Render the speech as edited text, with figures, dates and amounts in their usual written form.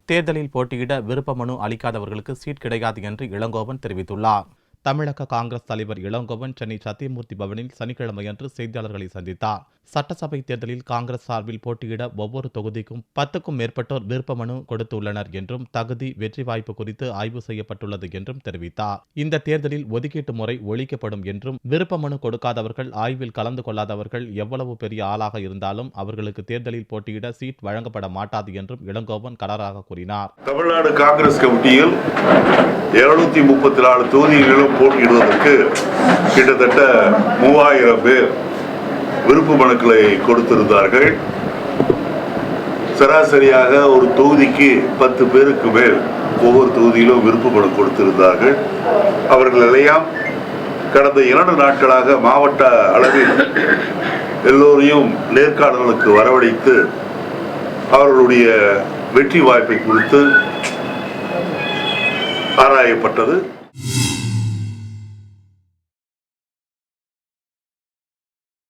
தேர்தலில் போட்டியிட விருப்ப மனு அளிக்காதவர்களுக்கு சீட் கிடையாது என்று இளங்கோவன் தெரிவித்துள்ளார். தமிழக காங்கிரஸ் தலைவர் இளங்கோவன் சென்னை சத்தியமூர்த்தி பவனில் சனிக்கிழமையன்று செய்தியாளர்களை சந்தித்தார். சட்டசபை தேர்தலில் காங்கிரஸ் சார்பில் போட்டியிட ஒவ்வொரு தொகுதிக்கும் 10க்கும் மேற்பட்டோர் விருப்ப மனு கொடுத்துள்ளனர் என்றும் தகுதி வெற்றி வாய்ப்பு குறித்து ஆய்வு செய்யப்பட்டுள்ளது என்றும் தெரிவித்தார். இந்த தேர்தலில் ஒதுக்கீட்டு முறை ஒழிக்கப்படும் என்றும் விருப்ப மனு கொடுக்காதவர்கள், ஆய்வில் கலந்து கொள்ளாதவர்கள் எவ்வளவு பெரிய ஆளாக இருந்தாலும் அவர்களுக்கு தேர்தலில் போட்டியிட சீட் வழங்கப்பட மாட்டாது என்றும் இளங்கோவன் கராராக கூறினார். தமிழ்நாடு காங்கிரஸ் கமிட்டியில் 734 தொகுதிகளிலும் போட்டியிடுவதற்கு கிட்டத்தட்ட 3000 பேர் விருப்ப மனுக்களை கொடுத்திருந்தார்கள். சராசரியாக ஒரு தொகுதிக்கு 10 பேருக்கு மேல் ஒவ்வொரு தொகுதியிலும் விருப்ப மனு கொடுத்திருந்தார்கள். அவர்கள் எல்லாம் கடந்த 2 நாட்களாக மாவட்ட அளவில் எல்லோரையும் நேர்காணலுக்கு வரவழைத்து அவர்களுடைய வெற்றி வாய்ப்பை குறித்து ஆராயப்பட்டது.